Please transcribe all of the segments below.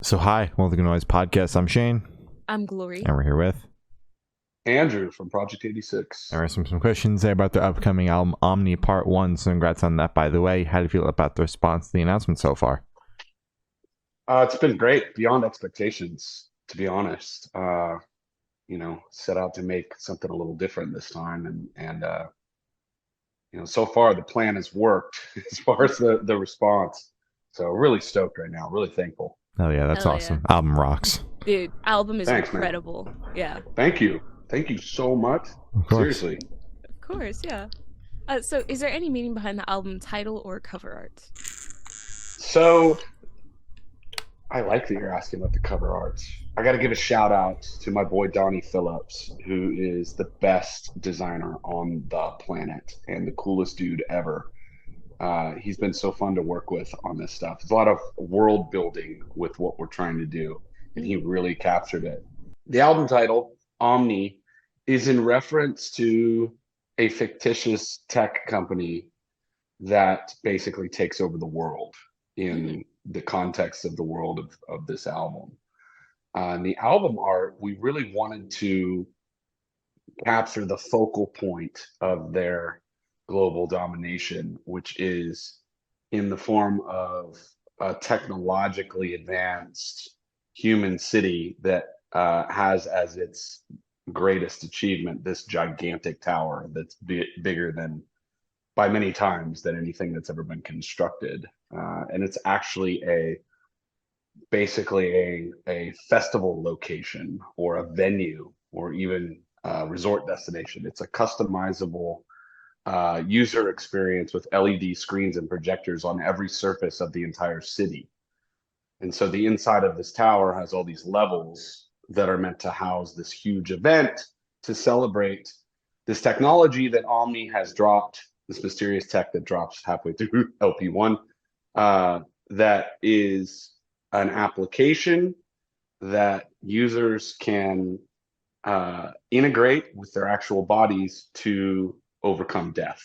So hi, welcome to Noise Podcast. I'm Shane, I'm Glory. and we're here with Andrew from Project 86. and some questions there about the upcoming album Omni Part 1. So congrats on that, by the way. How do you feel about the response to the announcement so far? It's been great, beyond expectations, to be honest. Set out to make something a little different this time, and so far the plan has worked as far as the response. So really stoked right now, really thankful. Oh yeah, that's Hell yeah. awesome. Album rocks. Dude, album is Thanks, man. incredible. Yeah. Thank you so much. Of course. Seriously. Of course, yeah. So is there any meaning behind the album title or cover art? So I like that you're asking about the cover art. I got to give a shout out to my boy Donnie Phillips, who is the best designer on the planet and the coolest dude ever. He's been so fun to work with on this stuff. There's a lot of world building with what we're trying to do, and he really captured it. The album title, Omni, is in reference to a fictitious tech company that basically takes over the world in the context of the world of this album. And the album art, we really wanted to capture the focal point of their global domination, which is in the form of a technologically advanced human city that has as its greatest achievement this gigantic tower that's bigger than by many times than anything that's ever been constructed. And it's actually basically a festival location or a venue or even a resort destination. It's a customizable user experience with LED screens and projectors on every surface of the entire city. And so the inside of this tower has all these levels that are meant to house this huge event to celebrate this technology that Omni has dropped, this mysterious tech that drops halfway through LP1, that is an application that users can integrate with their actual bodies to overcome death.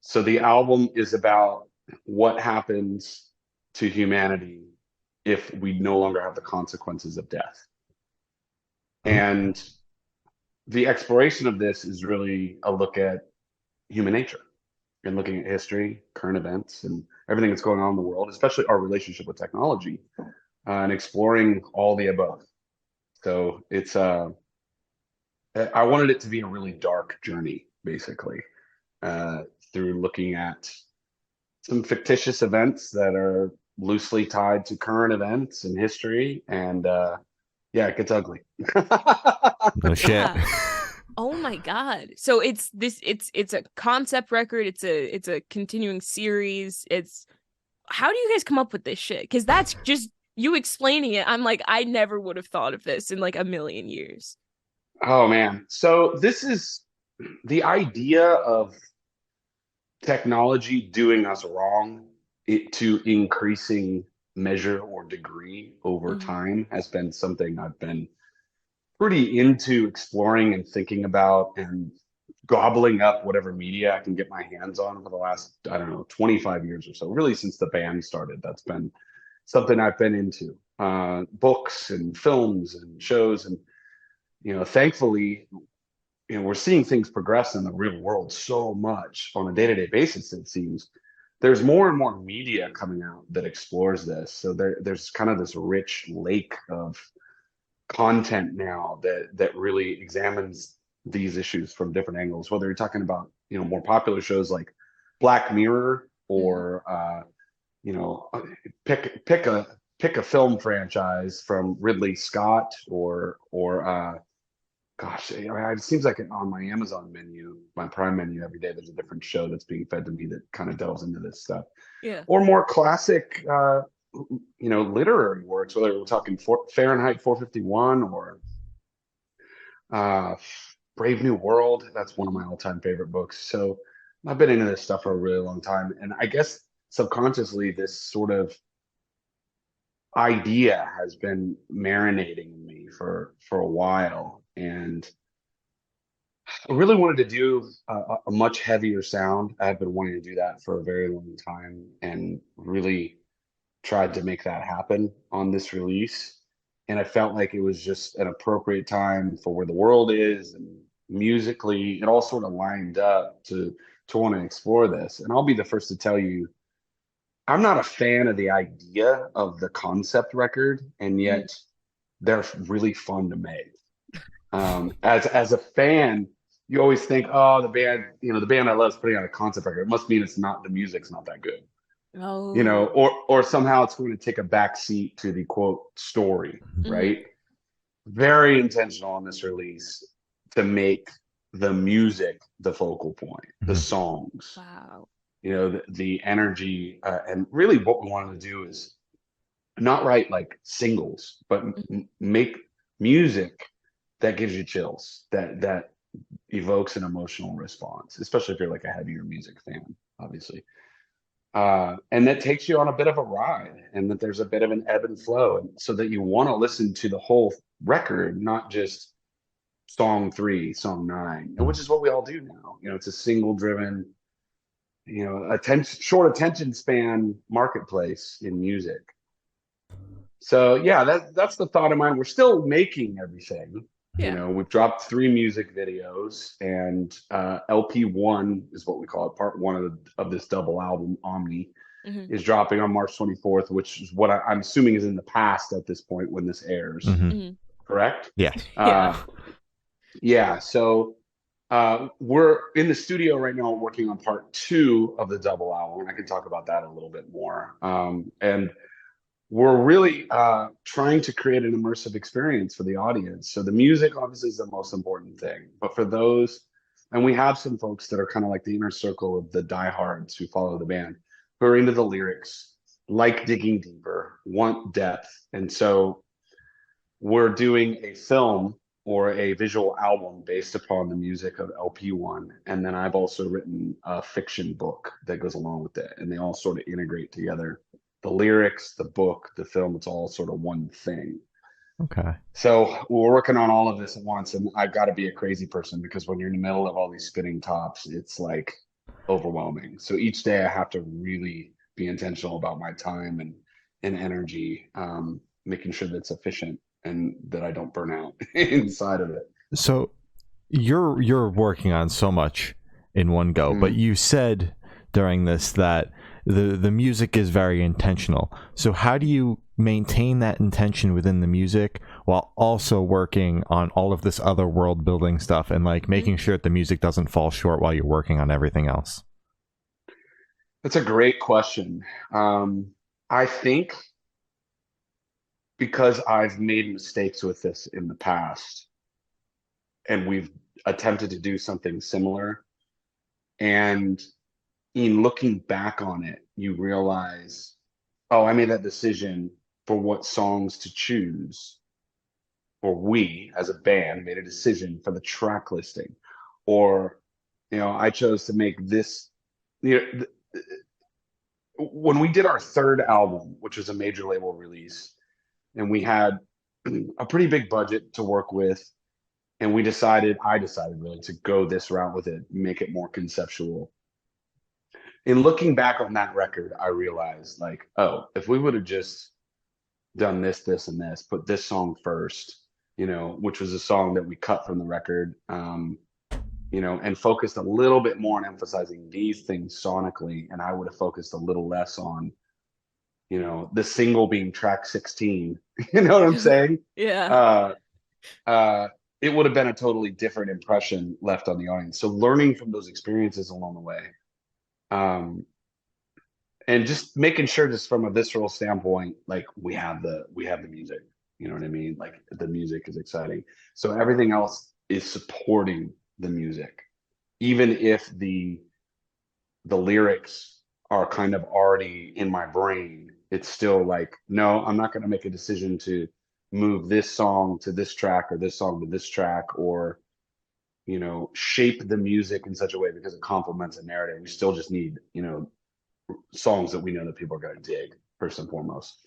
So the album is about what happens to humanity if we no longer have the consequences of death. And the exploration of this is really a look at human nature and looking at history, current events, and everything that's going on in the world, especially our relationship with technology, and exploring all the above. So I wanted it to be a really dark journey, basically, through looking at some fictitious events that are loosely tied to current events and history. And yeah, it gets ugly. No shit. Yeah. Oh my god. So it's a concept record, it's a continuing series. It's how do you guys come up with this shit? Because that's just you explaining it. I'm like, I never would have thought of this in like a million years. Oh man. So this is the idea of technology doing us wrong to increasing measure or degree over Mhm. time has been something I've been pretty into exploring and thinking about and gobbling up whatever media I can get my hands on for the last, I don't know, 25 years or so, really since the band started. That's been something I've been into. Books and films and shows. And, thankfully, we're seeing things progress in the real world so much on a day-to-day basis, it seems. There's more and more media coming out that explores this. So there's kind of this rich lake of content now that really examines these issues from different angles, whether you're talking about, more popular shows like Black Mirror Mhm. or you know, pick a film franchise from Ridley Scott or gosh, it seems like on my Amazon menu, my Prime menu every day, there's a different show that's being fed to me that kind of delves into this stuff. Yeah. Or more classic, literary works, whether we're talking Fahrenheit 451 or uh, Brave New World. That's one of my all-time favorite books. So I've been into this stuff for a really long time, and I guess subconsciously, this sort of idea has been marinating in me for a while, and I really wanted to do a much heavier sound. I've been wanting to do that for a very long time, and really tried to make that happen on this release. And I felt like it was just an appropriate time for where the world is, and musically, it all sort of lined up to want to explore this. And I'll be the first to tell you, I'm not a fan of the idea of the concept record, and Mhm. yet they're really fun to make. As a fan, you always think, oh, the band I love is putting out a concept record. It must mean the music's not that good, Oh. or somehow it's going to take a back seat to the quote story, Mhm. right? Very intentional on this release to make the music the focal point, the Mhm. songs, Wow. the energy, and really what we wanted to do is not write like singles, but make music that gives you chills, that evokes an emotional response, especially if you're like a heavier music fan, obviously. And that takes you on a bit of a ride, and that there's a bit of an ebb and flow, and so that you want to listen to the whole record, not just song 3, song 9, and which is what we all do now. It's a single driven, short attention span marketplace in music. So yeah, that's the thought of mine. We're still making everything. Yeah. We've dropped 3 music videos, and LP1 is what we call it. Part 1 of this double album, OMNI, Mhm. is dropping on March 24th, which is what I'm assuming is in the past at this point when this airs. Mhm. Mhm. Correct? Yes. Yeah. Yeah. So we're in the studio right now working on part 2 of the double album, and I can talk about that a little bit more. And we're really trying to create an immersive experience for the audience. So the music obviously is the most important thing, but for those, and we have some folks that are kind of like the inner circle of the diehards who follow the band, who are into the lyrics, like digging deeper, want depth. And so we're doing a film or a visual album based upon the music of LP1. And then I've also written a fiction book that goes along with it. And they all sort of integrate together. The lyrics, the book, the film, it's all sort of one thing. Okay. So we're working on all of this at once. And I've got to be a crazy person, because when you're in the middle of all these spinning tops, it's like overwhelming. So each day I have to really be intentional about my time and energy, making sure that it's efficient and that I don't burn out inside of it. So you're working on so much in one go, but you said during this that the music is very intentional. So how do you maintain that intention within the music while also working on all of this other world building stuff, and like making sure that the music doesn't fall short while you're working on everything else? That's a great question. I think because I've made mistakes with this in the past, and we've attempted to do something similar, and in looking back on it, you realize, oh, I made that decision for what songs to choose, or we as a band made a decision for the track listing, or I chose to make this. When we did our 3rd album, which was a major label release, and we had a pretty big budget to work with, and I decided really to go this route with it, make it more conceptual. In looking back on that record, I realized, like, oh, if we would have just done this, and this, put this song first, which was a song that we cut from the record, and focused a little bit more on emphasizing these things sonically, and I would have focused a little less on, the single being track 16. You know what I'm saying? Yeah. Uh, it would have been a totally different impression left on the audience. So learning from those experiences along the way, um, and just making sure, just from a visceral standpoint, like we have the music. You know what I mean? Like the music is exciting. So everything else is supporting the music, even if the lyrics are kind of already in my brain. It's still like, no, I'm not going to make a decision to move this song to this track, or this song to this track, or shape the music in such a way because it complements a narrative. We still just need, songs that we know that people are going to dig first and foremost.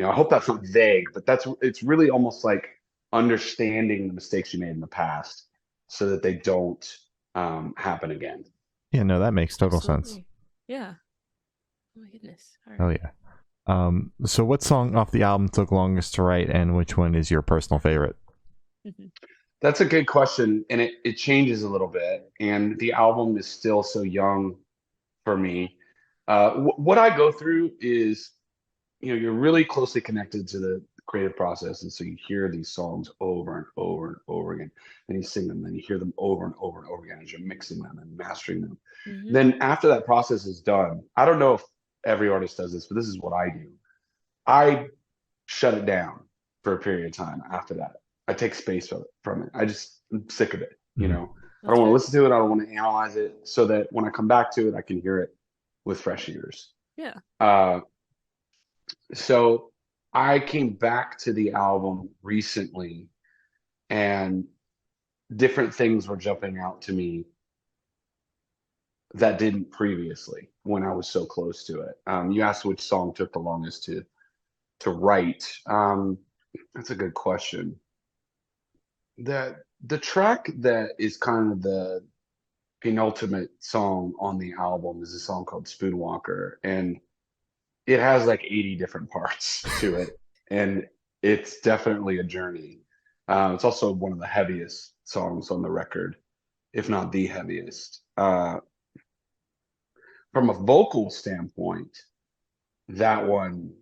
I hope that's not vague, but it's really almost like understanding the mistakes you made in the past so that they don't happen again. Yeah, no, that makes total sense. Absolutely. Yeah. Oh my goodness. All Oh right. yeah. So what song off the album took longest to write, and which one is your personal favorite? That's a good question, and it changes a little bit. And the album is still so young for me. What I go through is, you're really closely connected to the creative process, and so you hear these songs over and over and over again, and you sing them, and you hear them over and over and over again as you're mixing them and mastering them. Then after that process is done, I don't know if every artist does this, but this is what I do. I shut it down for a period of time after that. I take space from it. I'm sick of it. I don't want to listen to it. I don't want to analyze it, so that when I come back to it, I can hear it with fresh ears. Yeah. So I came back to the album recently, and different things were jumping out to me that didn't previously when I was so close to it. You asked which song took the longest to write. That's a good question. The track that is kind of the penultimate song on the album is a song called Spoonwalker, and it has like 80 different parts to it, and it's definitely a journey. It's also one of the heaviest songs on the record, if not the heaviest. From a vocal standpoint, that one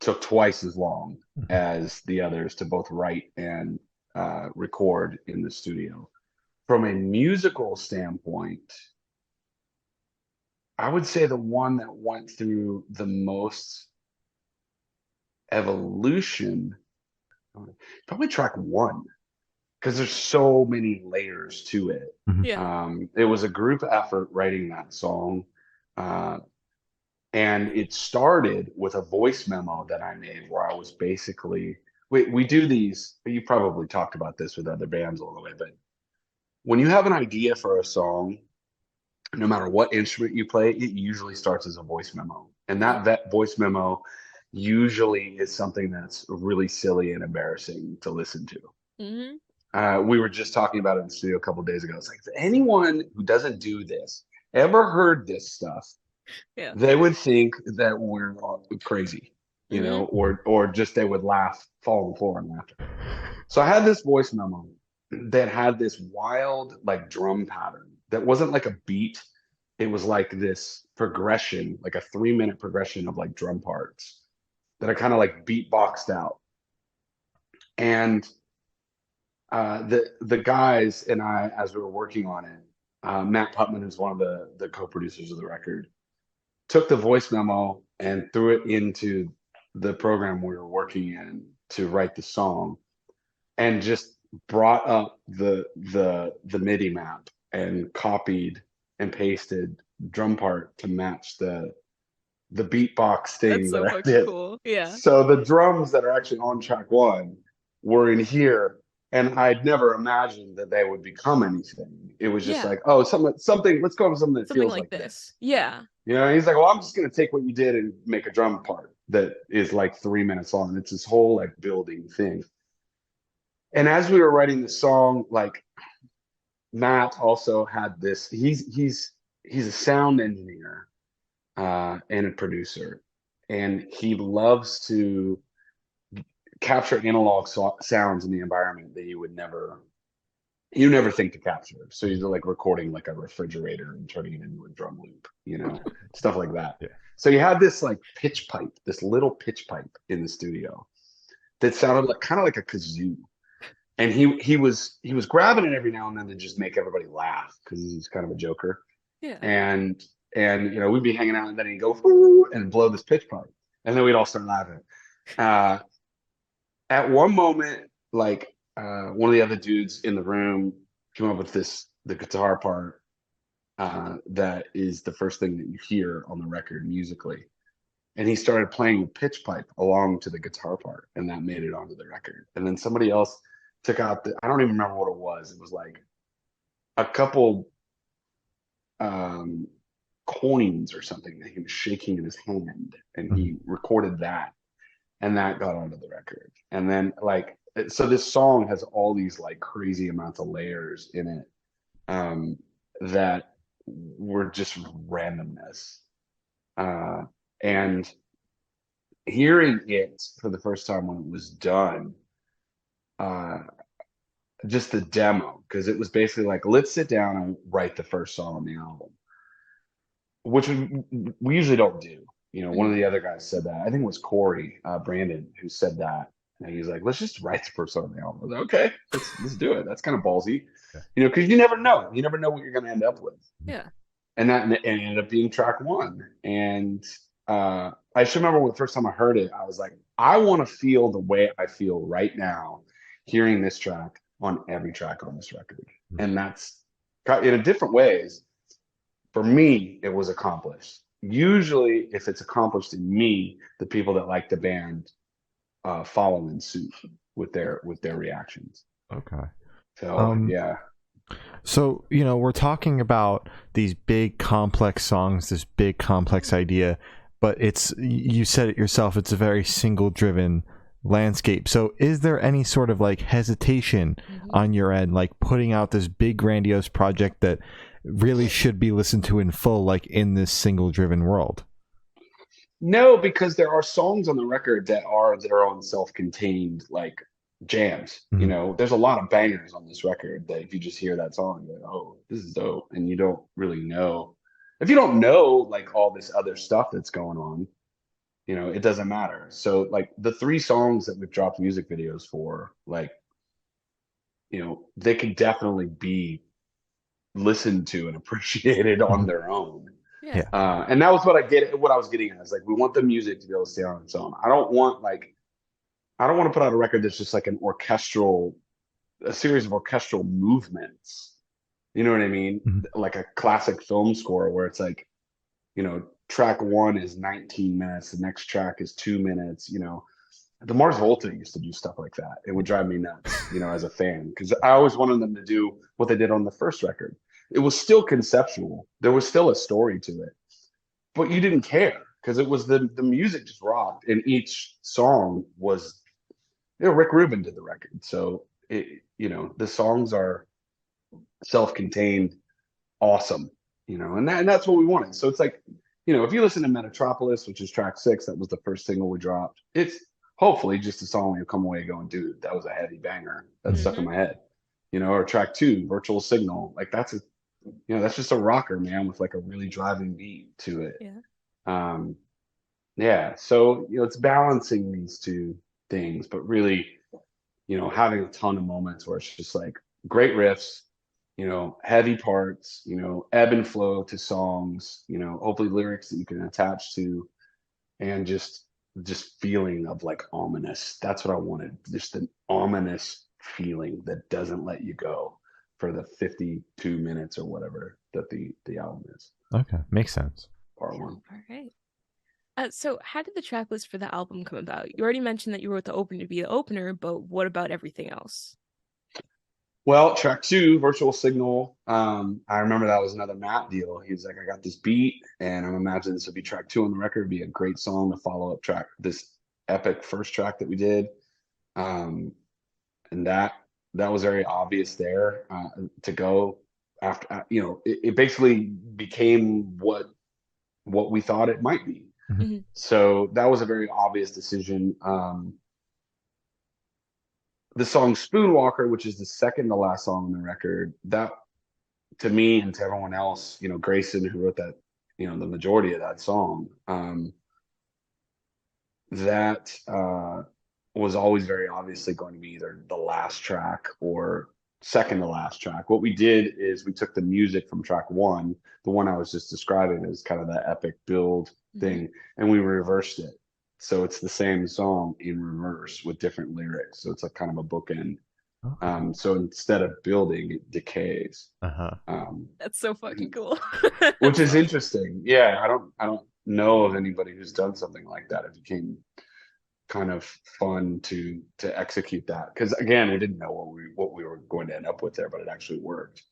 took twice as long as the others to both write and record in the studio. From a musical standpoint, I would say the one that went through the most evolution, probably track one, because there's so many layers to it. Yeah. It was a group effort writing that song. And it started with a voice memo that I made where I was basically, we do these, you probably talked about this with other bands all the way, but when you have an idea for a song, no matter what instrument you play, it usually starts as a voice memo. And that voice memo usually is something that's really silly and embarrassing to listen to. We were just talking about it in the studio a couple of days ago. It's like, if anyone who doesn't do this ever heard this stuff, they would think that we're crazy, or just they would laugh, fall on the floor and laugh. So I had this voice memo that had this wild like drum pattern that wasn't like a beat. It was like this progression, like a 3-minute progression of like drum parts that I kind of like beatboxed out. And the guys and I, as we were working on it, Matt Putman, who's one of the co-producers of the record, took the voice memo and threw it into the program we were working in to write the song, and just brought up the MIDI map and copied and pasted drum part to match the beatbox thing That's so that I did. Cool. Yeah. So the drums that are actually on track one were in here, and I'd never imagined that they would become anything. It was just like, oh, something. Let's go with something that feels like this. Yeah. He's like, well, I'm just gonna take what you did and make a drum part that is like 3 minutes long. It's this whole like building thing. And as we were writing the song, like Matt also had this. He's a sound engineer and a producer, and he loves to capture analog sounds in the environment that you never think to capture. So he's like recording like a refrigerator and turning it into a drum loop, stuff like that. Yeah. So he had this like pitch pipe, this little pitch pipe in the studio that sounded like kind of like a kazoo. And he was grabbing it every now and then to just make everybody laugh because he's kind of a joker. Yeah. And we'd be hanging out, and then he'd go Woo! And blow this pitch pipe, and then we'd all start laughing. At one moment, like one of the other dudes in the room came up with the guitar part that is the first thing that you hear on the record musically, and he started playing the pitch pipe along to the guitar part, and that made it onto the record. And then somebody else took out I don't even remember what it was. It was like a couple coins or something that he was shaking in his hand, and he recorded that, and that got onto the record. And then like, so this song has all these like crazy amounts of layers in it that were just randomness. And hearing it for the first time when it was done, uh, just the demo, because it was basically like, let's sit down and write the first song on the album, which we usually don't do. You know, one of Mhm. the other guys said that. I think it was Corey Brandon who said that. And he's like, let's just write the first song on the album. I was like, okay, let's do it. That's kind of ballsy, Yeah. you know, because you never know. You never know what you're going to end up with. Yeah. And that ended up being track one. And I just remember when the first time I heard it, I was like, I want to feel the way I feel right now, hearing this track on every track on this record. And that's in different ways. For me, it was accomplished. Usually, if it's accomplished in me, the people that like the band follow in suit with their reactions. Okay. So yeah. So, you know, we're talking about these big complex songs, this big complex idea, but it's, you said it yourself, it's a very single driven landscape. So is there any sort of like hesitation on your end, like putting out this big grandiose project that really should be listened to in full, like in this single driven world? No, because there are songs on the record that are their own self-contained like jams. You know, there's a lot of bangers on this record that if you just hear that song, you're like, oh, this is dope. And you don't really know. If you don't know like all this other stuff that's going on, you know, it doesn't matter. So like the 3 songs that we've dropped music videos for, like, you know, they could definitely be listened to and appreciated on their own. Yeah. And that was what I was getting at. Is like, we want the music to be able to stay on its own. I don't want to put out a record that's just like a series of orchestral movements. You know what I mean? Like a classic film score where it's like, you know, track 1 is 19 minutes, the next track is 2 minutes. You know, the Mars Volta used to do stuff like that. It would drive me nuts, you know, as a fan, because I always wanted them to do what they did on the first record. It was still conceptual. There was still a story to it, but you didn't care because it was the music just rocked, and each song was, you know, Rick Rubin did the record, so it, you know, the songs are self-contained, awesome, you know, and that's what we wanted. So it's like, you know, if you listen to Metropolis, which is track 6, that was the first single we dropped. It's hopefully just a song where you come away going, dude, that was a heavy banger that's stuck in my head, you know. Or track 2, Virtual Signal, like that's a, you know, that's just a rocker, man, with like a really driving beat to it. Yeah. Yeah. So, you know, it's balancing these 2 things, but really, you know, having a ton of moments where it's just like great riffs, you know, heavy parts, you know, ebb and flow to songs, you know, hopefully lyrics that you can attach to, and just feeling of like ominous. That's what I wanted. Just an ominous feeling that doesn't let you go for the 52 minutes or whatever that the album is. Okay, makes sense. Part 1. All right. So how did the track list for the album come about? You already mentioned that you wrote the opener to be the opener, but what about everything else? Well, track 2, Virtual Signal. I remember that was another Matt deal. He was like, I got this beat, and I'm imagining this would be track 2 on the record. It'd be a great song to follow up this epic first track that we did. And that was very obvious there to go after. You know, it basically became what we thought it might be. So that was a very obvious decision. The song Spoonwalker, which is the second to last song on the record, that to me and to everyone else, you know, Grayson, who wrote that, you know, the majority of that song, that was always very obviously going to be either the last track or second to last track. What we did is we took the music from track 1, the one I was just describing as kind of that epic build thing, and we reversed it. So it's the same song in reverse with different lyrics. So it's like kind of a bookend. Okay. So instead of building, it decays. That's so fucking cool. Which is interesting. Yeah, I don't know of anybody who's done something like that. It became kind of fun to execute that, because again, we didn't know what we were going to end up with there, but it actually worked.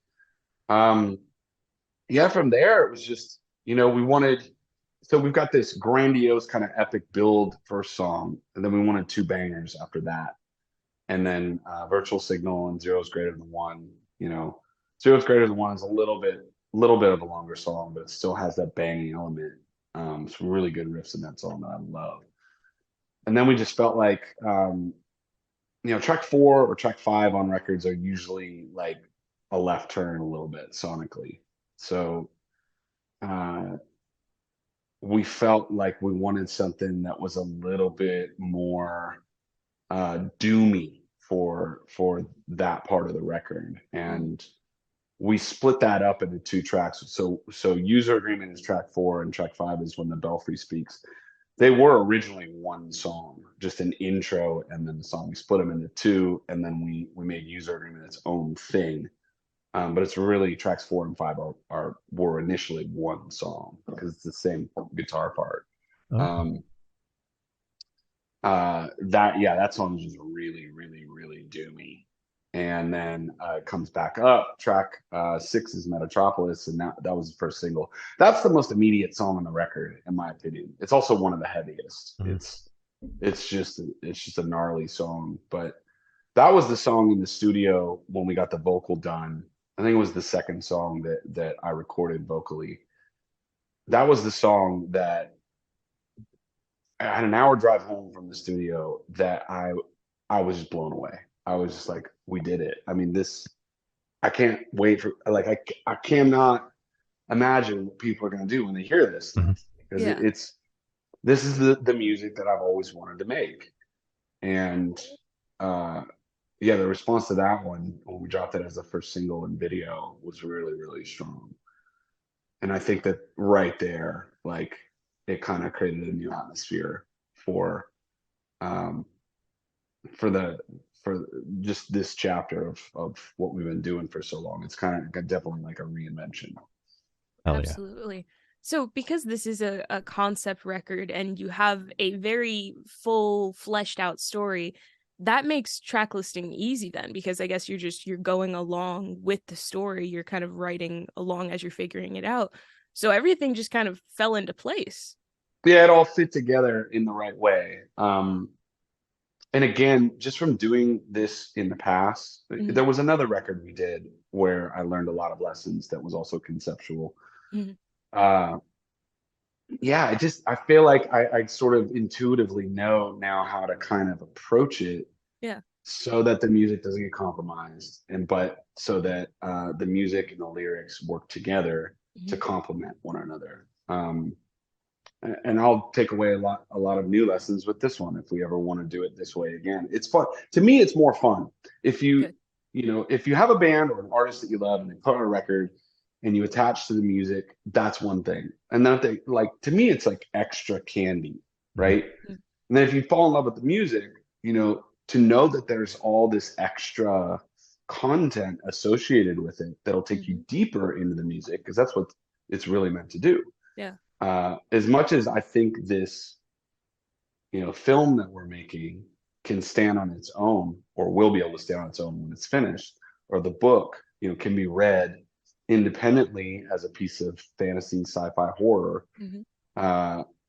Yeah, from there it was just, you know, so we've got this grandiose kind of epic build first song, and then we wanted 2 bangers after that. And then Virtual Signal and Zero's Greater Than One. You know, Zero's Greater Than One is a little bit of a longer song, but it still has that banging element. Some really good riffs in that song that I love. and then we just felt like, track 4 or track 5 on records are usually like a left turn a little bit sonically. So uh, we felt like we wanted something that was a little bit more doomy for that part of the record, and we split that up into 2 tracks. So User Agreement is track 4, and track 5 is When the Belfry Speaks. They were originally one song, just an intro and then the song. We split them into 2, and then we made User Agreement its own thing. But it's really tracks 4 and 5 were initially one song because it's the same guitar part. Okay. That song is just really, really, really doomy. And then it comes back up. Track 6 is Metropolis, and that was the first single. That's the most immediate song on the record, in my opinion. It's also one of the heaviest. It's just a gnarly song. But that was the song in the studio when we got the vocal done. I think it was the second song that I recorded vocally. That was the song that I had an hour drive home from the studio that I was just blown away. I was just like, we did it. I mean, I can't wait for, like, I cannot imagine what people are going to do when they hear this, because this is the music that I've always wanted to make. And the response to that one when we dropped it as the first single and video was really, really strong. And I think that right there, like, it kind of created a new atmosphere for um for just this chapter of what we've been doing for so long. It's kind of definitely like a reinvention. Hell yeah. Absolutely. So because this is a concept record and you have a very full fleshed out story, that makes track listing easy then, because I guess you're going along with the story. You're kind of writing along as you're figuring it out. So everything just kind of fell into place. Yeah, it all fit together in the right way. And again, just from doing this in the past, there was another record we did where I learned a lot of lessons that was also conceptual. Uh, I feel like I sort of intuitively know now how to kind of approach it, so that the music doesn't get compromised, but so that the music and the lyrics work together to complement one another. And I'll take away a lot of new lessons with this one if we ever want to do it this way again. It's fun. To me, it's more fun. If you have a band or an artist that you love and they put on a record and you attach to the music, that's one thing. And then to me, it's like extra candy, right? And then if you fall in love with the music, to know that there's all this extra content associated with it that'll take you deeper into the music, because that's what it's really meant to do. As much as I think this, film that we're making can stand on its own, or will be able to stand on its own when it's finished, or the book, can be read independently as a piece of fantasy, sci-fi, horror,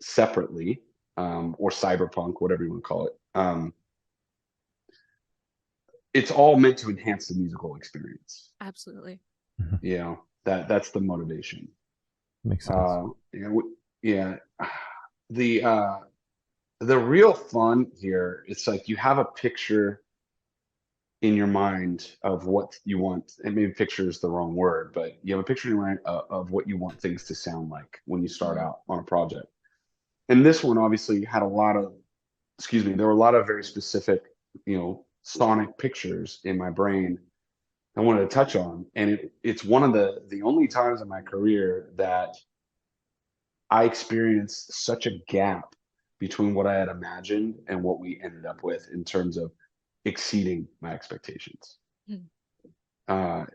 separately, or cyberpunk, whatever you want to call it. It's all meant to enhance the musical experience. Absolutely. That's the motivation. Makes sense. The real fun here, it's like you have a picture in your mind of what you want, and maybe picture is the wrong word, but you have a picture in your mind of what you want things to sound like when you start out on a project. And this one obviously had there were a lot of very specific, sonic pictures in my brain I wanted to touch on. And it's one of the only times in my career that I experienced such a gap between what I had imagined and what we ended up with in terms of exceeding my expectations. And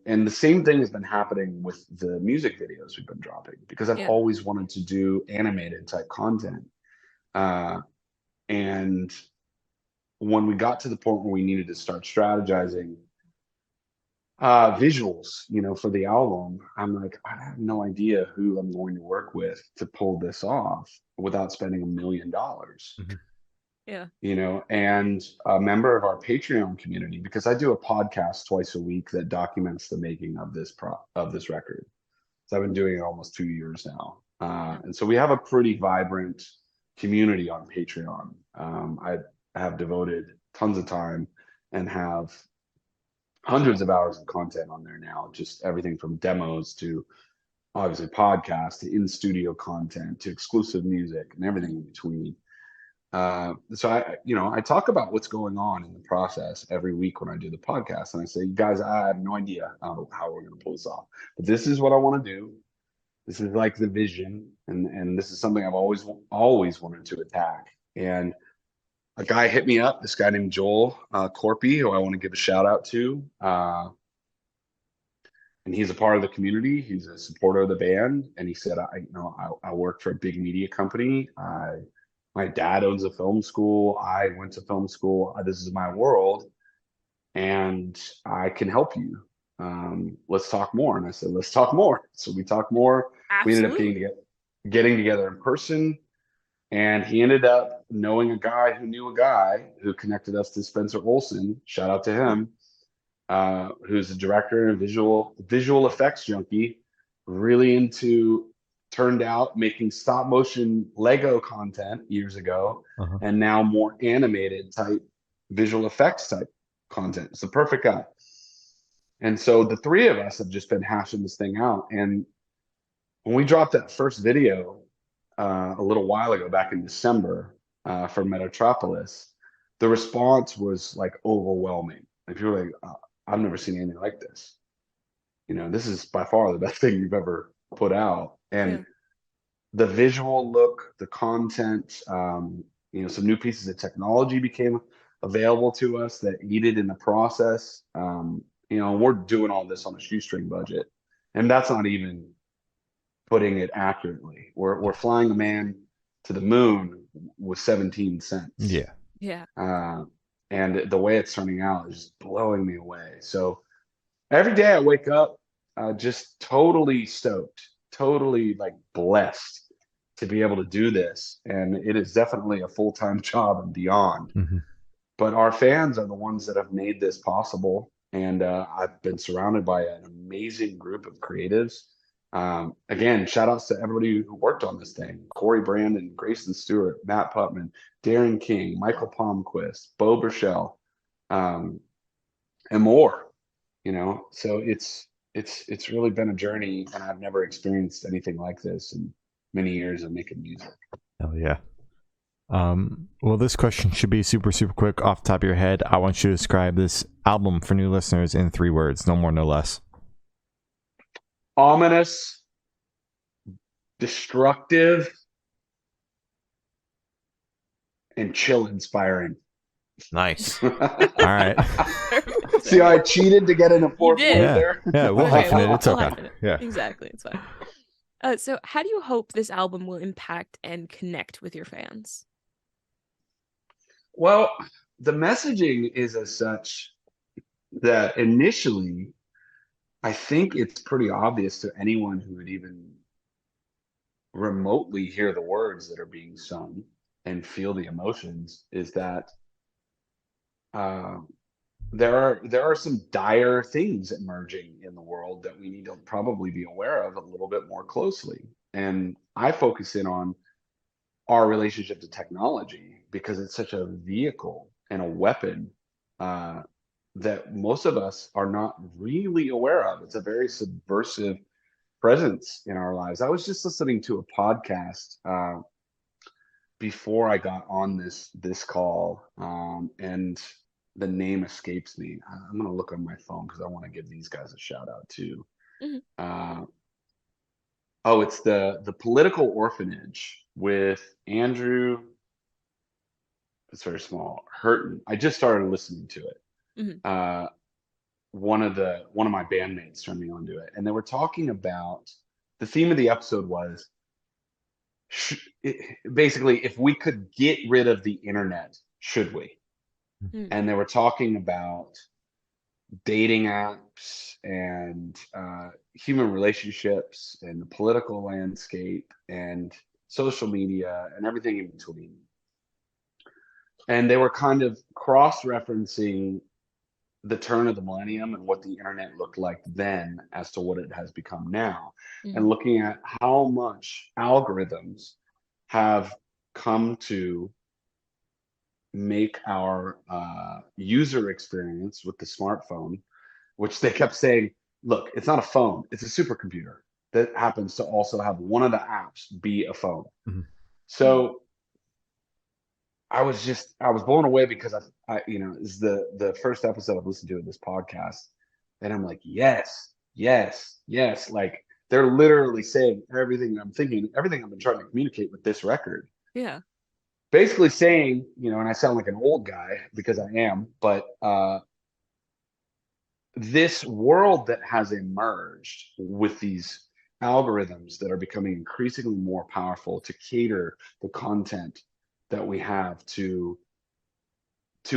the same thing has been happening with the music videos we've been dropping, because I've always wanted to do animated type content. And when we got to the point where we needed to start strategizing visuals, for the album, I'm like, I have no idea who I'm going to work with to pull this off without spending $1 million. And a member of our Patreon community, because I do a podcast twice a week that documents the making of this record. So I've been doing it almost 2 years now. And so we have a pretty vibrant community on Patreon. I have devoted tons of time and have hundreds of hours of content on there now, just everything from demos to obviously podcasts to in studio content to exclusive music and everything in between. So I talk about what's going on in the process every week when I do the podcast, and I say, guys, I have no idea how we're going to pull this off, but this is what I want to do. This is like the vision, and this is something I've always wanted to attack. And a guy hit me up, this guy named Joel Corpy, who I want to give a shout out to. And he's a part of the community. He's a supporter of the band. And he said, I work for a big media company. My dad owns a film school. I went to film school. This is my world, and I can help you. Let's talk more. And I said, let's talk more. So we talked more. Absolutely. We ended up getting together in person. And he ended up knowing a guy who knew a guy who connected us to Spencer Olson. Shout out to him. Who's a director and visual effects junkie, really into, turned out, making stop motion Lego content years ago, and now more animated type visual effects type content. It's the perfect guy. And so the three of us have just been hashing this thing out. And when we dropped that first video a little while ago, back in December, for Metropolis, the response was like overwhelming. Like people were like, I've never seen anything like this. This is by far the best thing you've ever put out. And the visual look, the content, some new pieces of technology became available to us that aided in the process. We're doing all this on a shoestring budget, and that's not even putting it accurately. We're flying a man to the moon with 17 cents. Yeah. And the way it's turning out is just blowing me away. So every day I wake up just totally stoked, totally like blessed to be able to do this. And it is definitely a full-time job and beyond. But our fans are the ones that have made this possible. And I've been surrounded by an amazing group of creatives. Again, shout outs to everybody who worked on this thing: Corey Brandon, Grayson Stewart, Matt Putman, Darren King, Michael Palmquist, Bo Burchell, and more. So it's really been a journey, and I've never experienced anything like this in many years of making music. Oh yeah. Well, this question should be super, super quick off the top of your head. I want you to describe this album for new listeners in 3 words, no more, no less. Ominous, destructive, and chill inspiring. Nice. All right. See how I cheated to get in a 4th word there? Yeah, we'll hyphen it. It's okay. Hyphen it. Yeah. Exactly. It's fine. So how do you hope this album will impact and connect with your fans? Well, the messaging is as such that initially, I think it's pretty obvious to anyone who would even remotely hear the words that are being sung and feel the emotions, is that there are some dire things emerging in the world that we need to probably be aware of a little bit more closely. And I focus in on our relationship to technology because it's such a vehicle and a weapon that most of us are not really aware of. It's a very subversive presence in our lives. I was just listening to a podcast before I got on this call, and the name escapes me. I'm going to look on my phone because I want to give these guys a shout out too. It's the Political Orphanage with Andrew. It's very small. Hurton. I just started listening to it. One of my bandmates turned me onto it, and they were talking about, the theme of the episode was basically, if we could get rid of the internet, should we? And they were talking about dating apps and human relationships and the political landscape and social media and everything in between. And they were kind of cross-referencing the turn of the millennium and what the internet looked like then as to what it has become now, and looking at how much algorithms have come to make our user experience with the smartphone, which they kept saying, look, it's not a phone, it's a supercomputer that happens to also have one of the apps be a phone. Mm-hmm. So I was blown away because I it's the first episode I've listened to of this podcast, and I'm like, yes, yes, yes. Like they're literally saying everything I'm thinking, everything I've been trying to communicate with this record. Yeah. Basically saying, and I sound like an old guy because I am, but this world that has emerged with these algorithms that are becoming increasingly more powerful to cater the content that we have to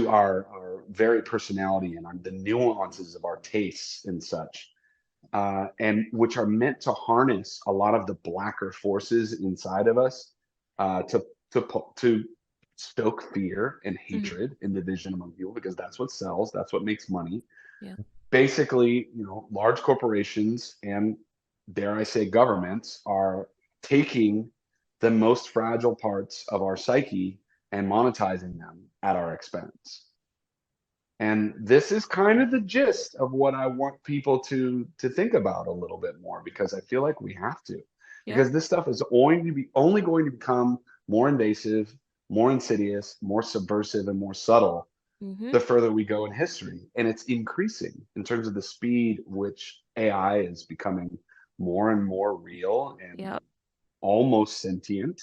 our very personality and the nuances of our tastes and such, and which are meant to harness a lot of the blacker forces inside of us, to stoke fear and hatred and division among people, because that's what sells, that's what makes money. Yeah. Basically, large corporations and, dare I say, governments are taking the most fragile parts of our psyche and monetizing them at our expense. And this is kind of the gist of what I want people to think about a little bit more, because I feel like we have to. Yeah. Because this stuff is only going to become more invasive, more insidious, more subversive, and more subtle the further we go in history. And it's increasing in terms of the speed which AI is becoming more and more real and almost sentient.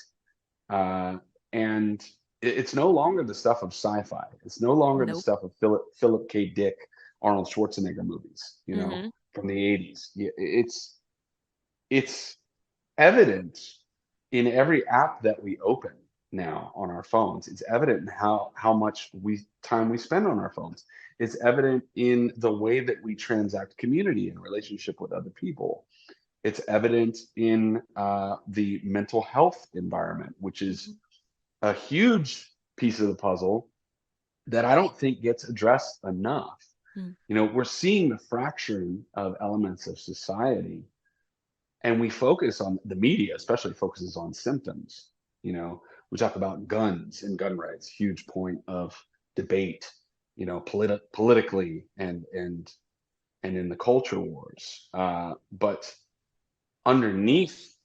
And it's no longer the stuff of sci-fi. It's no longer the stuff of Philip K. Dick, Arnold Schwarzenegger movies, from the 80s. It's evident in every app that we open now on our phones. It's evident in how much time we spend on our phones. It's evident in the way that we transact community and relationship with other people. It's evident in the mental health environment, which is a huge piece of the puzzle that I don't think gets addressed enough. We're seeing the fracturing of elements of society, and we focus on, the media especially focuses on symptoms. We talk about guns and gun rights, huge point of debate, politically and in the culture wars. But underneath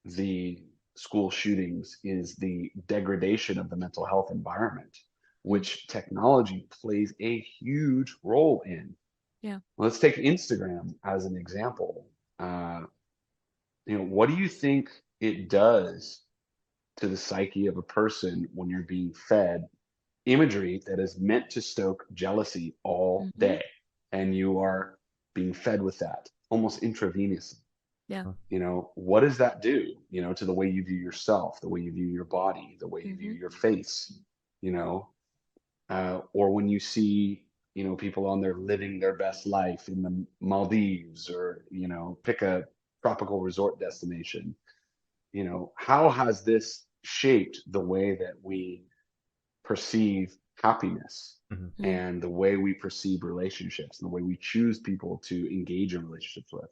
the school shootings is the degradation of the mental health environment, which technology plays a huge role in. Yeah. Let's take Instagram as an example. What do you think it does to the psyche of a person when you're being fed imagery that is meant to stoke jealousy all day, and you are being fed with that almost intravenously? Yeah. What does that do, to the way you view yourself, the way you view your body, the way you view your face, or when you see, people on there living their best life in the Maldives, or, pick a tropical resort destination. How has this shaped the way that we perceive happiness and the way we perceive relationships and the way we choose people to engage in relationships with?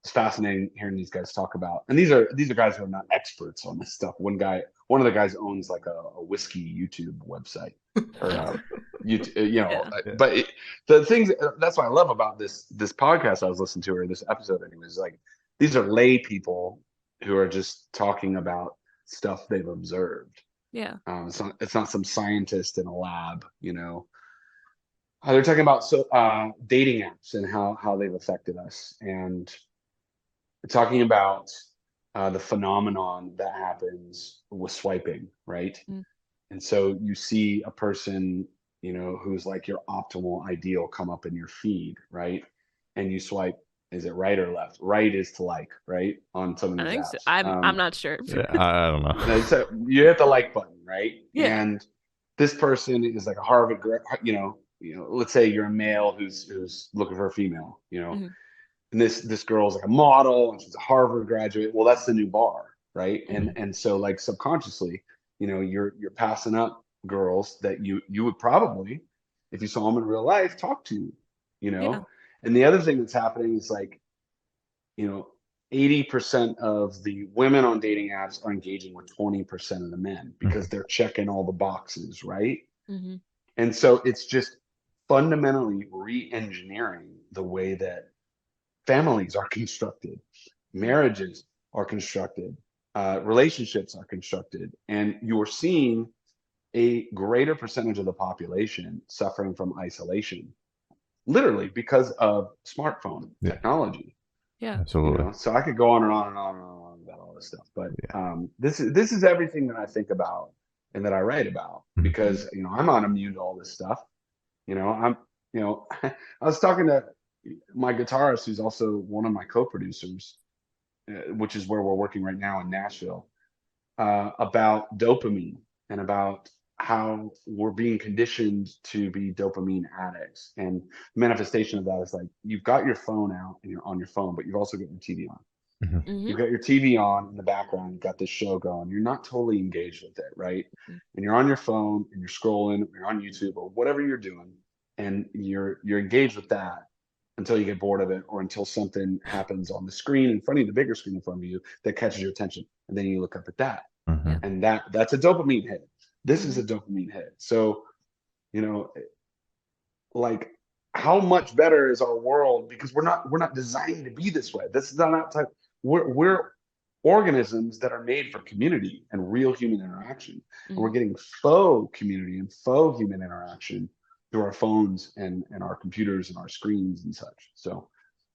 It's fascinating hearing these guys talk about, and these are guys who are not experts on this stuff. One of the guys owns like a whiskey YouTube website, or but the things, that's what I love about this podcast I was listening to, or this episode anyways, like these are lay people who are just talking about stuff they've observed. Yeah. It's not some scientist in a lab, They're talking about dating apps and how they've affected us, and talking about the phenomenon that happens with swiping, right? And so you see a person, who's like your optimal ideal come up in your feed, right? And you swipe. Is it right or left? Right is to like, right? On some of these apps. So. I'm not sure. Yeah, I don't know. So you hit the like button, right? Yeah. And this person is like a Harvard, let's say you're a male who's looking for a female, and this girl's like a model and she's a Harvard graduate. Well, that's the new bar, right? And so like subconsciously, you're passing up girls that you would probably, if you saw them in real life, talk to, Yeah. And the other thing that's happening is like, 80% of the women on dating apps are engaging with 20% of the men, because they're checking all the boxes, right? Mm-hmm. And so it's just fundamentally re-engineering the way that families are constructed, marriages are constructed, relationships are constructed, and you're seeing a greater percentage of the population suffering from isolation, literally because of smartphone Yeah, technology. Yeah. absolutely. So I could go on and on and on and on about all this stuff, but this is everything that I think about and that I write about because I'm not immune to all this stuff. I'm I was talking to my guitarist, who's also one of my co-producers, which is where we're working right now in Nashville, about dopamine and about how we're being conditioned to be dopamine addicts. And manifestation of that is like you've got your phone out and you're on your phone, but you've also got your TV on. Mm-hmm. You've got your TV on in the background, you've got this show going. You're not totally engaged with it, right? And you're on your phone and you're scrolling, or you're on YouTube or whatever you're doing, and you're engaged with that until you get bored of it or until something happens on the screen in front of you, the bigger screen in front of you, that catches your attention. And then you look up at that. Mm-hmm. And that's a dopamine hit. This is a dopamine hit. So, like how much better is our world, because we're not designed to be this way. This is not type. We're organisms that are made for community and real human interaction. And we're getting faux community and faux human interaction through our phones and our computers and our screens and such. So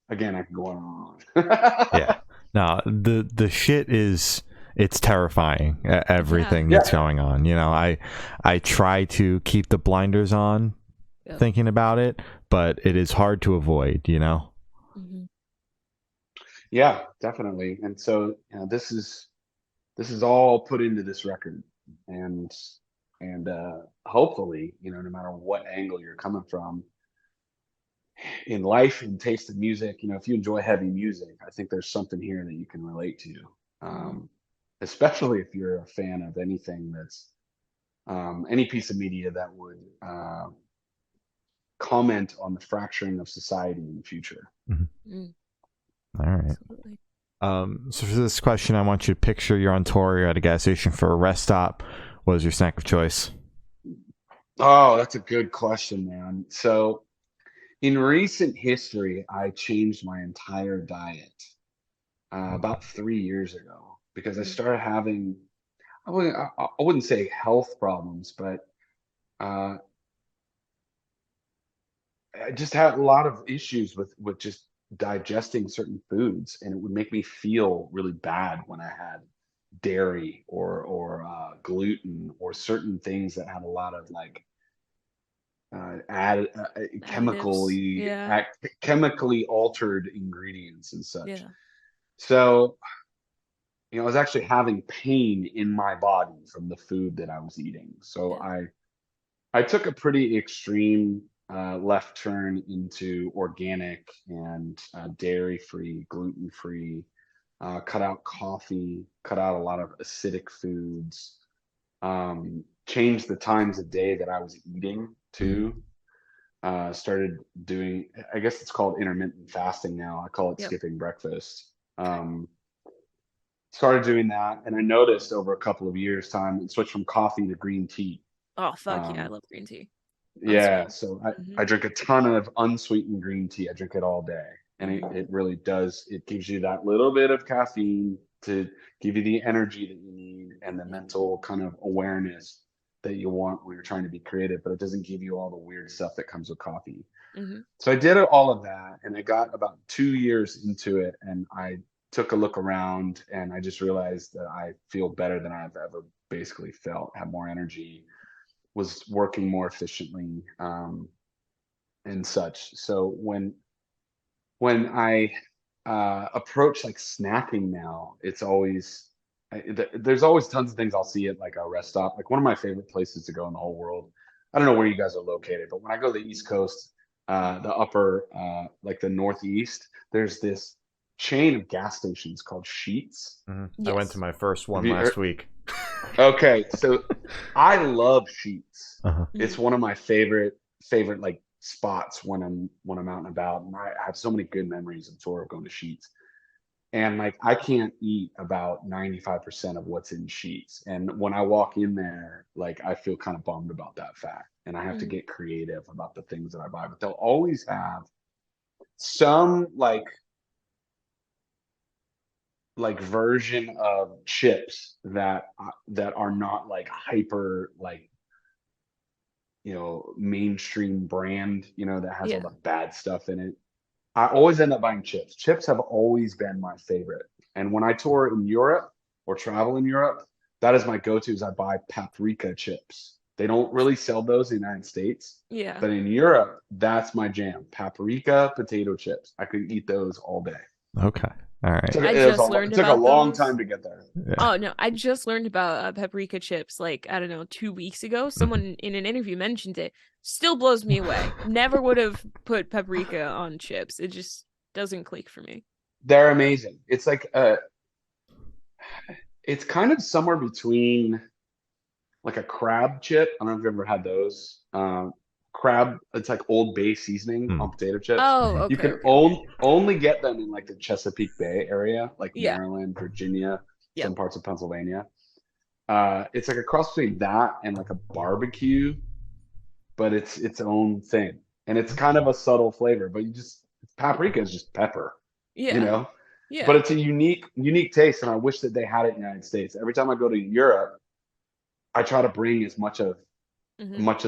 again, I can go on and on. Yeah. No, the shit is, it's terrifying, everything that's going on. I try to keep the blinders on thinking about it, but it is hard to avoid, Mm-hmm. Yeah, definitely. And so, this is all put into this record, and hopefully, no matter what angle you're coming from in life and taste of music, if you enjoy heavy music, I think there's something here that you can relate to. Especially if you're a fan of anything that's any piece of media that would comment on the fracturing of society in the future. Mm-hmm. All right. Absolutely. So for this question, I want you to picture you're on tour, you're at a gas station for a rest stop. What is your snack of choice? Oh, that's a good question, man. So in recent history, I changed my entire diet about 3 years ago because I started having, I wouldn't say health problems, but I just had a lot of issues with just digesting certain foods, and it would make me feel really bad when I had dairy or gluten or certain things that had a lot of like added chemically altered ingredients and such. So I was actually having pain in my body from the food that I was eating. So I took a pretty extreme left turn into organic and dairy-free, gluten-free, cut out coffee, cut out a lot of acidic foods, changed the times of day that I was eating too. Started doing, I guess it's called intermittent fasting now. I call it skipping breakfast. Started doing that, and I noticed over a couple of years' time, it switched from coffee to green tea. Oh, fuck yeah, I love green tea. Yeah, so I drink a ton of unsweetened green tea. I drink it all day, and it really does. It gives you that little bit of caffeine to give you the energy that you need and the mental kind of awareness that you want when you're trying to be creative, but it doesn't give you all the weird stuff that comes with coffee. So I did all of that, and I got about 2 years into it, and I took a look around, and I just realized that I feel better than I've ever basically felt, have more energy, was working more efficiently, and such. So when I approach like snacking now, it's always there's always tons of things I'll see at like a rest stop. Like one of my favorite places to go in the whole world. I don't know where you guys are located, but when I go to the East Coast, the upper like the Northeast, there's this chain of gas stations called Sheetz. I went to my first one last week. Okay, so I love Sheetz. It's one of my favorite like spots when I'm out and about, and I have so many good memories of tour of going to Sheetz. And like I can't eat about 95% of what's in sheets. And when I walk in there, like I feel kind of bummed about that fact. And I have to Mhm. get creative about the things that I buy. But they'll always have some like version of chips that are not like hyper like mainstream brand, that has all Yeah. the bad stuff in it. I always end up buying chips. Chips have always been my favorite. And when I tour in Europe or travel in Europe, that is my go-to is I buy paprika chips. They don't really sell those in the United States, Yeah. but in Europe, that's my jam. Paprika potato chips. I could eat those all day. Okay. All right. I just It learned took a about long those. time to get there. Yeah. Oh no, I just learned about paprika chips like I don't know 2 weeks ago. Someone in an interview mentioned it. Still blows me away. Never would have put paprika on chips. It just doesn't click for me. They're amazing. It's like it's kind of somewhere between like a crab chip. I don't know if you've ever had those. Crab, it's like Old Bay seasoning on potato chips. Oh, You okay. can only get them in like the Chesapeake Bay area, like Yeah. Maryland, Virginia, Yep. some parts of Pennsylvania. It's like a cross between that and like a barbecue, but it's its own thing. And it's kind of a subtle flavor, but paprika is just pepper, Yeah. Yeah. But it's a unique taste, and I wish that they had it in the United States. Every time I go to Europe, I try to bring as much of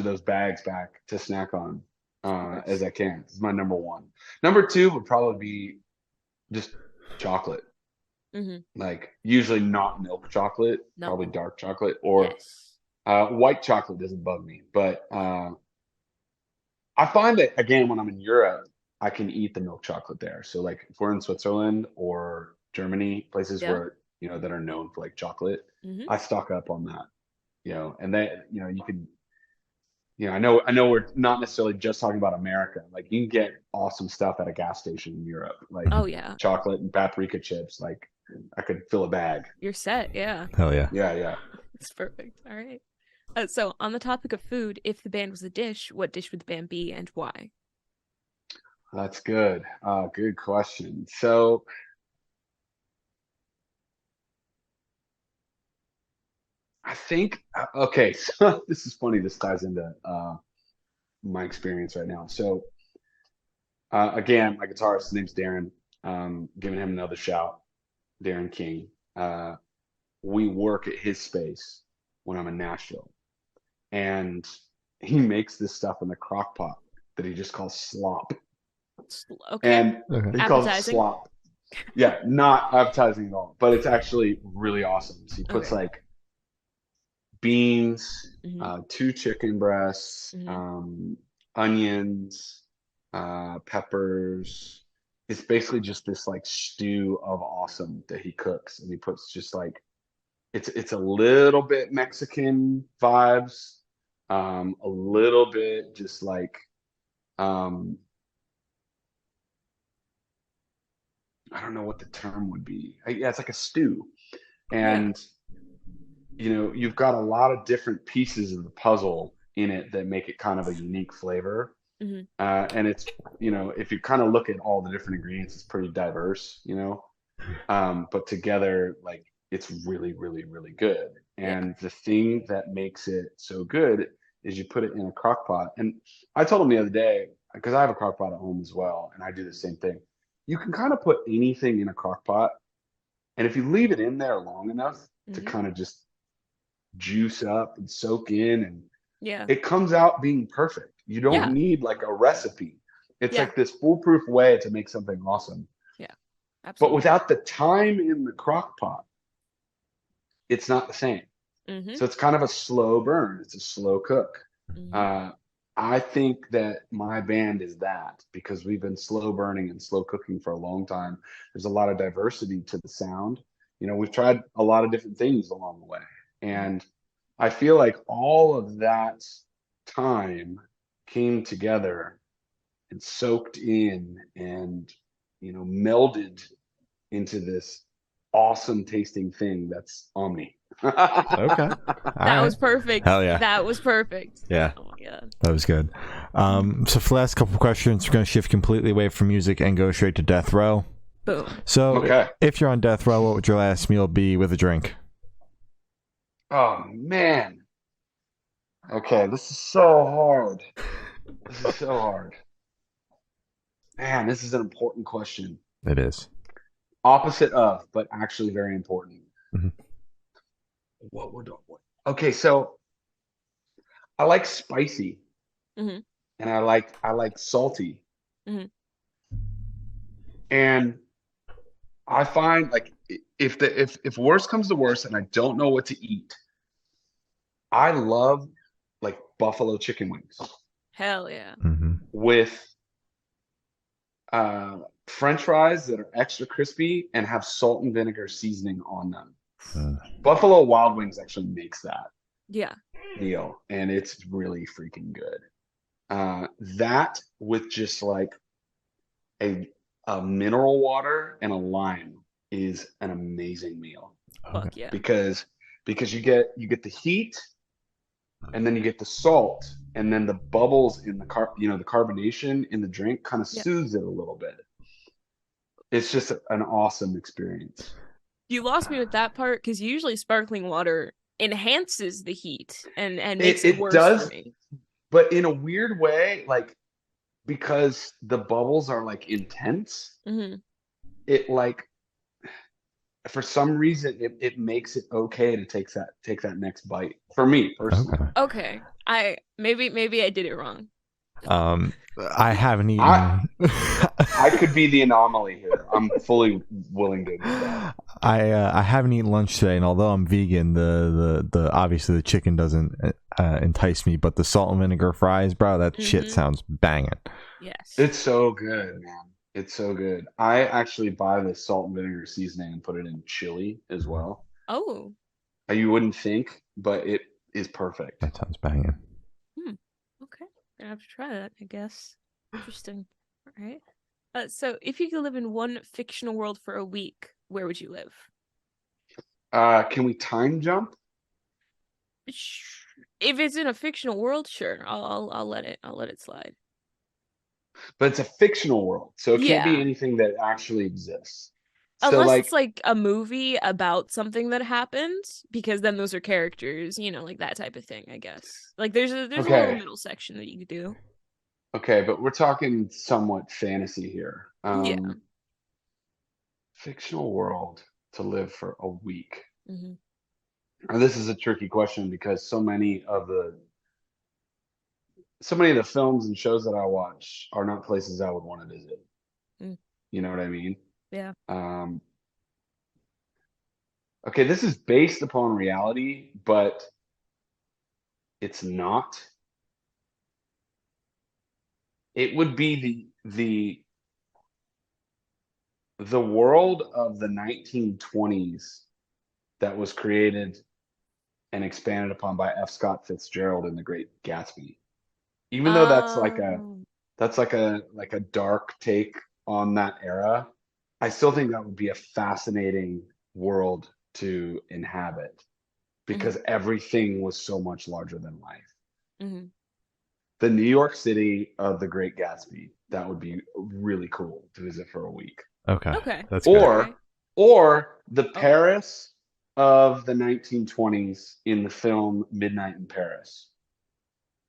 those bags back to snack on as I can. This is my number one. Number two would probably be just chocolate. Like usually not milk chocolate, No. probably dark chocolate, or Yes. white chocolate doesn't bug me. But I find that again when I'm in Europe, I can eat the milk chocolate there. So like if we're in Switzerland or Germany, places Yeah. where that are known for like chocolate, I stock up on that. And that you can. I know we're not necessarily just talking about America. Like you can get awesome stuff at a gas station in Europe, like Oh yeah. chocolate and paprika chips. Like I could fill a bag. You're set. Yeah. Hell yeah. Yeah. It's perfect. All right. So on the topic of food, if the band was a dish, what dish would the band be and why? That's good. Good question. So I think okay. So this is funny. This ties into my experience right now. So again, my guitarist, his name's Darren. Giving him another shout, Darren King. We work at his space when I'm in Nashville, and he makes this stuff in the crock pot that he just calls slop. Okay. And he calls it Appetizing? slop. Yeah, not appetizing at all, but it's actually really awesome. So he puts Okay. like beans, Mhm. 2 chicken breasts, onions, peppers. It's basically just this like stew of awesome that he cooks, and he puts just like it's a little bit Mexican vibes, a little bit just like I don't know what the term would be. Yeah, it's like a stew, and you've got a lot of different pieces of the puzzle in it that make it kind of a unique flavor. And it's if you kind of look at all the different ingredients, it's pretty diverse, but together like it's really, really, really good. And the thing that makes it so good is you put it in a crock pot. And I told him the other day, because I have a crock pot at home as well, and I do the same thing. You can kind of put anything in a crock pot, and if you leave it in there long enough to kind of just juice up and soak in, and it comes out being perfect. You don't need like a recipe. It's like this foolproof way to make something awesome. Yeah, absolutely. But without the time in the crock pot, it's not the same. So it's kind of a slow burn. It's a slow cook. I think that my band is that because we've been slow burning and slow cooking for a long time. There's a lot of diversity to the sound. We've tried a lot of different things along the way. And I feel like all of that time came together and soaked in and, melded into this awesome tasting thing that's OMNI. Okay. That was perfect. Hell yeah. That was perfect. Yeah. Oh my god. That was good. So for the last couple of questions, we're going to shift completely away from music and go straight to death row. Boom. So, Okay. if you're on death row, what would your last meal be with a drink? Oh man. Okay, this is so hard. This is so hard. Man, this is an important question. It is. Opposite of, but actually very important. Mhm. What would Okay, so I like spicy Hmm. and I like salty. Hmm. And I find like if worst comes to worst and I don't know what to eat, I love like buffalo chicken wings Hell yeah. Hmm. with French fries that are extra crispy and have salt and vinegar seasoning on them. Buffalo Wild Wings actually makes that Yeah. meal, and it's really freaking good. That with just like a a mineral water and a lime is an amazing meal Okay. Fuck yeah. because you get the heat and then you get the salt and then the bubbles in the carbonation in the drink kind of Yeah. soothes it a little bit. It's just an awesome experience. You lost me with that part because usually sparkling water enhances the heat and It makes it it worse for does, me. but in a weird way, like because the bubbles are like intense, Hmm. it like for some reason it makes it okay to take that next bite for me personally. Okay. Okay. Maybe I did it wrong. Um, I haven't I eaten. I could be the anomaly here. I'm fully willing to admit that. I haven't eaten lunch today, and although I'm vegan, the obviously the chicken doesn't entice me, but the salt and vinegar fries, bro, that shit Hmm. sounds banging. Yes. It's so good, man. It's so good. I actually buy the salt and vinegar seasoning and put it in chili as well. Oh. You wouldn't think, but it is perfect. That sounds banging. Hmm. Okay. Gonna have to try that, I guess. Interesting. All right. So if you could live in one fictional world for a week, where would you live? Can we time jump? If it's in a fictional world, sure. I'll let it slide. But it's a fictional world, so it can't be Yeah. anything that actually exists. So Unless it's like, like a movie about something that happened, because then those are characters, like that type of thing, I guess. Like there's a little okay, middle section that you could do. okay, but we're talking somewhat fantasy here. Yeah. Fictional world to live for a week. Hmm. And this is a tricky question because so many of the films and shows that I watch are not places I would want to visit. Mm. You know what I mean? Yeah. Um, okay, this is based upon reality, but it's not. It would be the world of the 1920s that was created and expanded upon by F. Scott Fitzgerald in The Great Gatsby. Even though Um, that's like a dark take on that era, I still think that would be a fascinating world to inhabit mhm, because everything was so much larger than life. mhm. The New York City of The Great Gatsby, that would be really cool to visit for a week. Okay, Okay. that's good. All Or right. or the Oh, Paris of the 1920s in the film Midnight in Paris,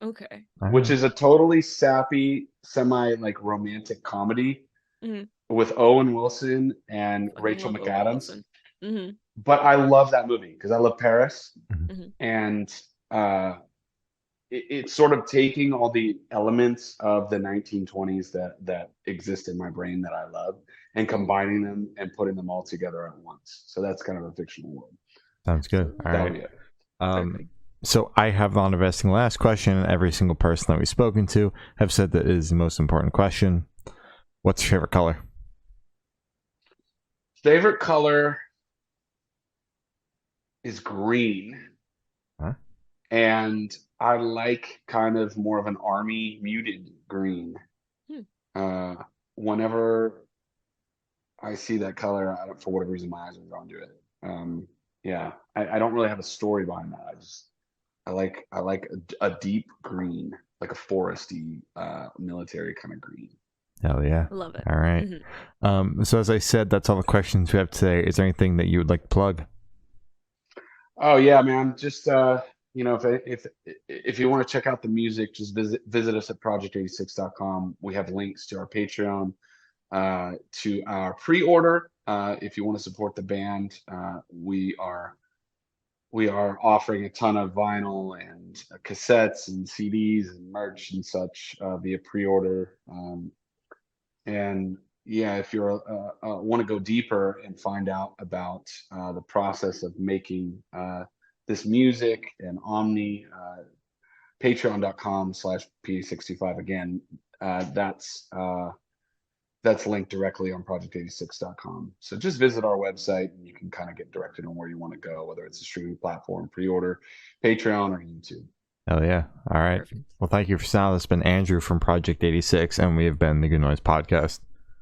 okay. All which right. is a totally sappy, semi like romantic comedy Hmm. with Owen Wilson and Fucking Rachel love Owen McAdams. Wilson. Hmm. But I love that movie because I love Paris, Mhm. Hmm. and uh, it's sort of taking all the elements of the 1920s that exist in my brain that I love and Hmm. combining them and putting them all together at once. So that's kind of a fictional world. Sounds good. Absolutely. All That would right. be it. Perfect. So I have the honor of asking the last question, and every single person that we've spoken to have said that it is the most important question. What's your favorite color? Favorite color is green, Huh? and I like kind of more of an army muted green. Hmm. Uh, Whenever I see that color, I don't, for whatever reason, my eyes are drawn to it. Yeah, I don't really have a story behind that. I like a deep green, like a foresty, military kind of green. Hell yeah. I love it. All right. So as I said, that's all the questions we have today. Is there anything that you would like to plug? Oh yeah, man. Just if you want to check out the music, just visit us at project86.com. We have links to our Patreon, to our pre-order. If you want to support the band, we are offering a ton of vinyl and cassettes and CDs and merch and such via pre-order. And yeah, if you're want to go deeper and find out about the process of making this music and Omni, patreon.com/P65. Again, that's linked directly on project86.com. So just visit our website and you can kind of get directed on where you want to go, whether it's a streaming platform, pre-order, Patreon, or YouTube. Oh yeah. All right. Perfect. Well, thank you for now. This has been Andrew from Project 86, and we have been the Good Noise Podcast.